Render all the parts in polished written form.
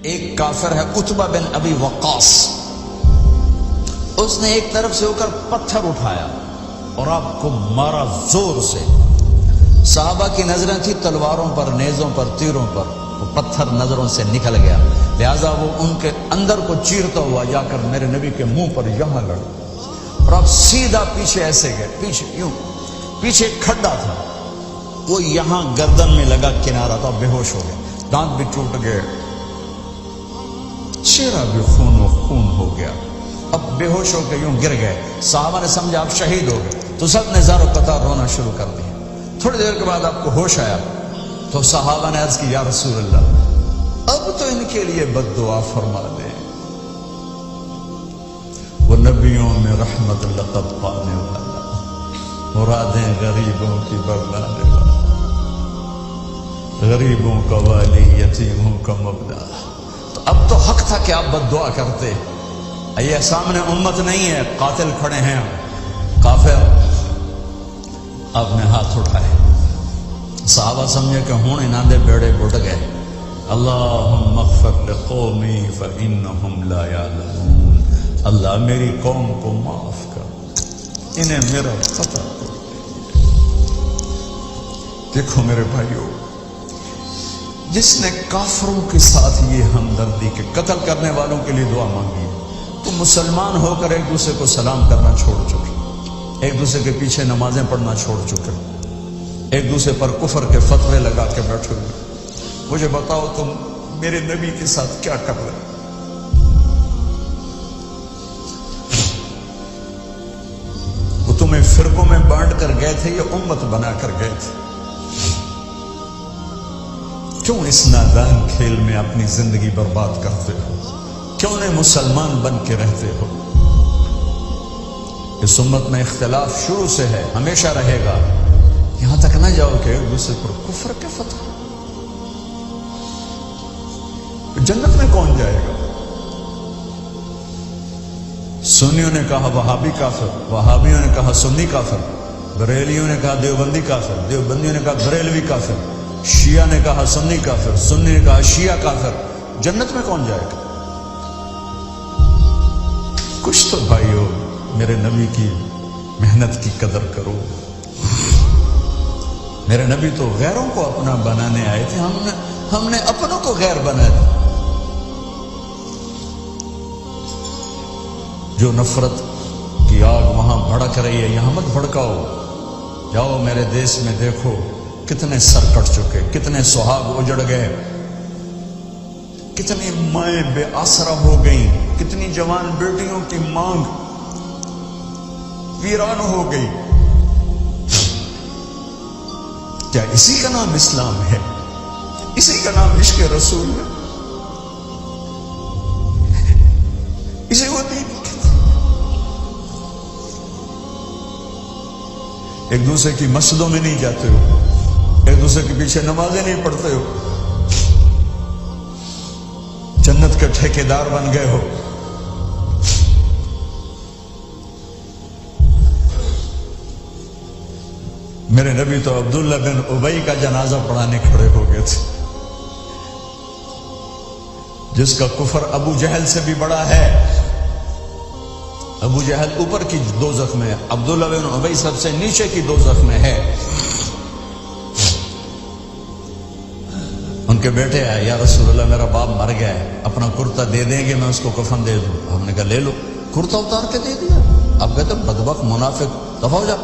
ایک کافر ہے عتبہ بن ابی وقاص، اس نے ایک طرف سے ہو کر پتھر اٹھایا اور آپ کو مارا زور سے۔ صحابہ کی نظریں تھی تلواروں پر، نیزوں پر، تیروں پر، وہ پتھر نظروں سے نکل گیا، لہذا وہ ان کے اندر کو چیرتا ہوا جا کر میرے نبی کے منہ پر یہاں لڑا، اور آپ سیدھا پیچھے ایسے گئے، پیچھے یوں، پیچھے کھڈا تھا، وہ یہاں گردن میں لگا کنارہ تھا، بے ہوش ہو گئے، دانت بھی ٹوٹ گئے، چہرہ بھی خون و خون ہو گیا، اب بے ہوش ہو کے یوں گر گئے۔ صحابہ نے سمجھا آپ شہید ہو گئے تو سب نے زار و قطار رونا شروع کر دیا۔ تھوڑی دیر کے بعد آپ کو ہوش آیا تو صحابہ نے عرض کی یا رسول اللہ اب تو ان کے لیے بد دعا فرما دیں، وہ نبیوں میں رحمت لقب پانے والا، مرادیں غریبوں کی برلانے والا، غریبوں کا والی، یتیموں کا مبدا۔ تو اب تو حق تھا کہ آپ بد دعا کرتے۔ یہ سامنے امت نہیں ہے، قاتل کھڑے ہیں کافر، آپ نے ہاتھ اٹھائے، صحابہ سمجھے کہ ہوں انہاں دے بیڑے بڑھ گئے۔ اللہم اغفر لقومی فإنہم لا یعلمون، اللہ میری قوم کو معاف کر، انہیں میرا پتہ تو۔ دیکھو میرے بھائیو، جس نے کافروں کے ساتھ یہ ہمدردی کے قتل کرنے والوں کے لیے دعا مانگی، تو مسلمان ہو کر ایک دوسرے کو سلام کرنا چھوڑ چکے، ایک دوسرے کے پیچھے نمازیں پڑھنا چھوڑ چکے، ایک دوسرے پر کفر کے فتوے لگا کے بیٹھے ہوئے۔ مجھے بتاؤ تم میرے نبی کے ساتھ کیا کر رہے؟ وہ تمہیں فرقوں میں بانٹ کر گئے تھے یا امت بنا کر گئے تھے؟ کیوں اس نادان کھیل میں اپنی زندگی برباد کرتے ہو؟ کیوں نے مسلمان بن کے رہتے ہو؟ اس امت میں اختلاف شروع سے ہے، ہمیشہ رہے گا، یہاں تک نہ جاؤ کہ ایک دوسرے پر کفر کے فتح۔ جنت میں کون جائے گا؟ سنیوں نے کہا وہابی کافر، وہابیوں نے کہا سنی کافر، بریلیوں نے کہا دیوبندی کافر، دیوبندیوں نے کہا بریلوی کافر، شیعہ نے کہا سنی کافر، سنی نے کہا شیعہ کافر۔ جنت میں کون جائے گا؟ کچھ تو بھائیو میرے نبی کی محنت کی قدر کرو۔ میرے نبی تو غیروں کو اپنا بنانے آئے تھے، ہم نے اپنوں کو غیر بنا دیا۔ جو نفرت کی آگ وہاں بھڑک رہی ہے یہاں مت بھڑکاؤ۔ جاؤ میرے دیس میں دیکھو کتنے سر کٹ چکے، کتنے سہاگ اجڑ گئے، کتنی مائیں بے آسرا ہو گئیں، کتنی جوان بیٹیوں کی مانگ ویران ہو گئی۔ کیا اسی کا نام اسلام ہے؟ اسی کا نام عشق رسول ہے؟ اسی کو دین کہتے ہیں؟ ایک دوسرے کی مسجدوں میں نہیں جاتے ہو، ایک دوسرے کے پیچھے نمازیں نہیں پڑھتے ہو، جنت کے ٹھیکیدار بن گئے ہو۔ میرے نبی تو عبداللہ بن ابی کا جنازہ پڑھانے کھڑے ہو گئے تھے، جس کا کفر ابو جہل سے بھی بڑا ہے۔ ابو جہل اوپر کی دوزخ میں، عبداللہ بن ابی سب سے نیچے کی دوزخ میں ہے۔ ان کے بیٹے آئے، یا رسول اللہ میرا باپ مر گیا ہے، اپنا کرتا دے دیں گے میں اس کو کفن دے دوں؟ ہم نے کہا لے لو، کرتا اتار کے دے دیا۔ اب کہتے بدبخت منافق دفع ہو جا۔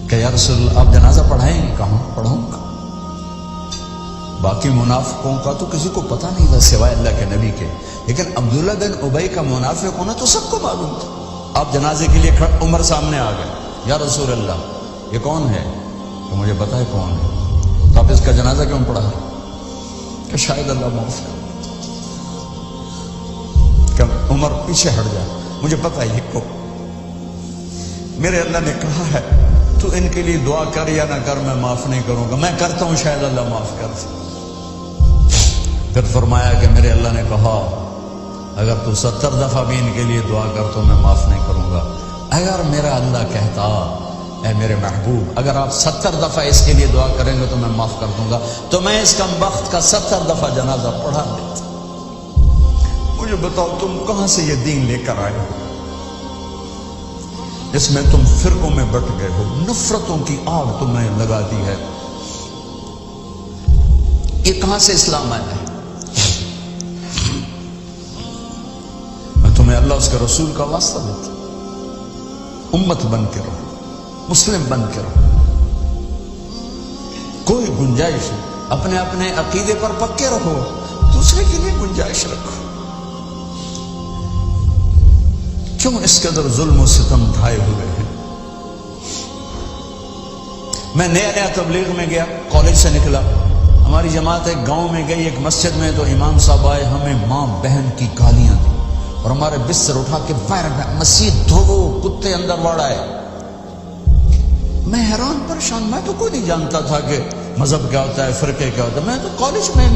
کہ یا رسول اللہ آپ جنازہ پڑھائیں گے؟ کہاں پڑھوں گا؟ باقی منافقوں کا تو کسی کو پتہ نہیں تھا سوائے اللہ کے نبی کے، لیکن عبداللہ بن ابی کا منافق ہونا تو سب کو معلوم تھا۔ آپ جنازے کے لیے عمر سامنے آ گئے، یا رسول اللہ یہ کون ہے؟ کہ مجھے پتا ہے کون ہے، تو آپ اس کا جنازہ کیوں پڑھا ہے؟ کہ شاید اللہ معاف کر۔ کہ عمر پیچھے ہٹ جائے، مجھے پتا ہے یہ کو، میرے اللہ نے کہا ہے تو ان کے لیے دعا کر یا نہ کر، میں معاف نہیں کروں گا، میں کرتا ہوں شاید اللہ معاف کر دے۔ پھر فرمایا کہ میرے اللہ نے کہا اگر تو 70 دفعہ بھی ان کے لیے دعا کر تو میں معاف نہیں کروں گا۔ اگر میرا اللہ کہتا اے میرے محبوب اگر آپ 70 دفعہ اس کے لیے دعا کریں گے تو میں معاف کر دوں گا. تو میں اس کم بخت کا 70 دفعہ جنازہ پڑھا دیتا. مجھے بتاؤ تم کہاں سے یہ دین لے کر آئے ہو جس میں تم فرقوں میں بٹ گئے ہو, نفرتوں کی آگ تمہیں لگا دی ہے. یہ کہاں سے اسلام آیا ہے؟ میں تمہیں اللہ اس کے رسول کا واسطہ دیتا ہوں. امت بن کے رہو, مسلم بن کے رہو. کوئی گنجائش اپنے اپنے عقیدے پر پکے رہو, دوسرے کے لیے گنجائش رکھو. کیوں اس قدر ظلم و ستم ڈھائے ہوئے ہیں؟ میں نیا تبلیغ میں گیا, کالج سے نکلا, ہماری جماعت ایک گاؤں میں گئی, ایک مسجد میں, تو امام صاحب آئے, ہمیں ماں بہن کی گالیاں دی اور ہمارے بستر اٹھا کے باہر مسجد دھو, کتے اندر واڑائے. میں حیران پریشان, میں تو کوئی نہیں جانتا تھا کہ مذہب کیا ہوتا ہے, فرقے کیا ہوتا ہے. میں تو کالج میں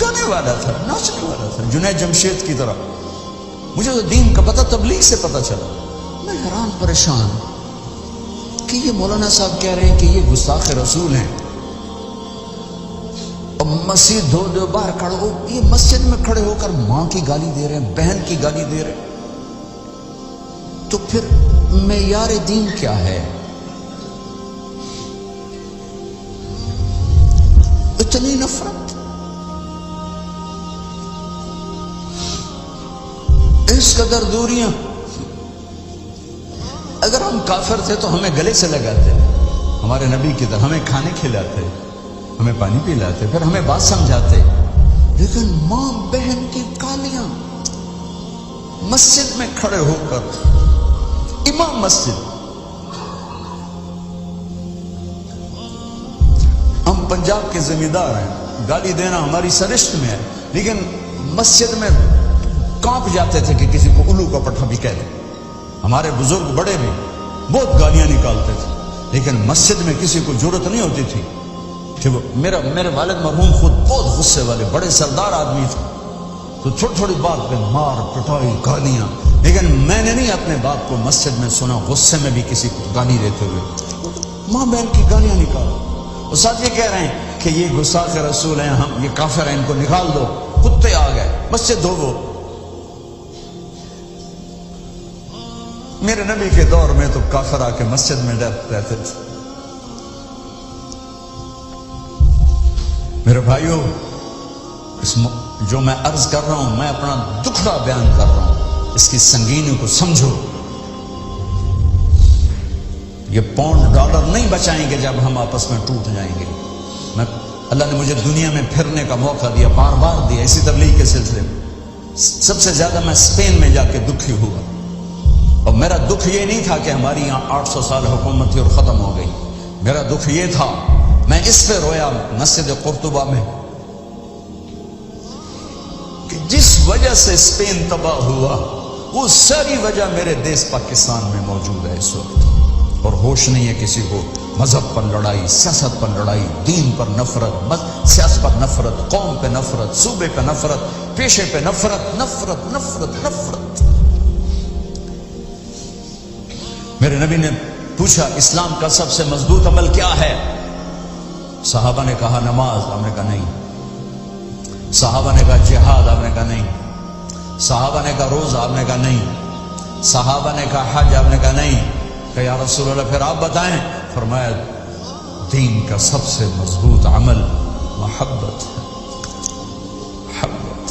گانے والا تھا, ناچنے والا تھا, جنید جمشید کی طرح. مجھے تو دین کا پتہ تبلیغ سے پتہ چلا. میں حیران پریشان کہ یہ مولانا صاحب کہہ رہے ہیں کہ یہ گستاخ رسول ہیں, اور مسجد دھو دو باہر کھڑے ہو, یہ مسجد میں کھڑے ہو کر ماں کی گالی دے رہے ہیں, بہن کی گالی دے رہے ہیں. تو پھر معیار دین کیا ہے؟ اتنی نفرت, اس قدر دوریاں. اگر ہم کافر تھے تو ہمیں گلے سے لگاتے, ہمارے نبی کی طرح ہمیں کھانے کھلاتے, ہمیں پانی پلاتے, پھر ہمیں بات سمجھاتے. لیکن ماں بہن کی گالیاں مسجد میں کھڑے ہو کر, امام مسجد. ہم پنجاب کے زمیندار ہیں, گالی دینا ہماری سرشت میں ہے, لیکن مسجد میں کانپ جاتے تھے کہ کسی کو الو کا پٹھا بھی کہہ دیں. ہمارے بزرگ بڑے بھی بہت گالیاں نکالتے تھے, لیکن مسجد میں کسی کو ضرورت نہیں ہوتی تھی. میرے والد مرحوم خود بہت غصے والے بڑے سردار آدمی تھے, تو چھوٹی چھوٹی بات پہ مار پٹائی گالیاں. لیکن میں نے نہیں اپنے باپ کو مسجد میں سنا غصے میں بھی کسی کو گالی دیتے ہوئے. ماں بہن کی گالیاں نکالو. اور ساتھ یہ کہہ رہے ہیں کہ یہ گستاخ رسول ہیں, ہم یہ کافر ہیں, ان کو نکال دو. کتے آ گئے, مسجد دھو. میرے نبی کے دور میں تو کافر آ کے مسجد میں رہتے تھے. میرے بھائیوں, جو میں عرض کر رہا ہوں, میں اپنا دکھڑا بیان کر رہا ہوں, اس کی سنگینی کو سمجھو. یہ پاؤنڈ ڈالر نہیں بچائیں گے جب ہم آپس میں ٹوٹ جائیں گے. اللہ نے مجھے دنیا میں پھرنے کا موقع دیا, بار بار دیا, اسی تبلیغ کے سلسلے میں. سب سے زیادہ میں اسپین میں جا کے دکھی ہوا, اور میرا دکھ یہ نہیں تھا کہ ہماری یہاں 800 سال حکومت تھی اور ختم ہو گئی. میرا دکھ یہ تھا, میں اس پہ رویا مسجد قرطبہ میں, کہ جس وجہ سے اسپین تباہ ہوا وہ ساری وجہ میرے دیس پاکستان میں موجود ہے اس وقت. اور ہوش نہیں ہے کسی کو. مذہب پر لڑائی, سیاست پر لڑائی, دین پر نفرت, سیاست پر نفرت, قوم پہ نفرت, صوبے پہ نفرت, پیشے پہ نفرت, نفرت نفرت نفرت. میرے نبی نے پوچھا اسلام کا سب سے مضبوط عمل کیا ہے؟ صحابہ نے کہا نماز. آپ نے کہا نہیں. صحابہ نے کہا جہاد. آپ نے کہا نہیں. صحابہ نے کہا روزہ. آپ نے کہا نہیں. صحابہ نے کہا حج. آپ نے کہا نہیں. کہ یا رسول اللہ پھر آپ بتائیں. فرمایا دین کا سب سے مضبوط عمل محبت ہے. محبت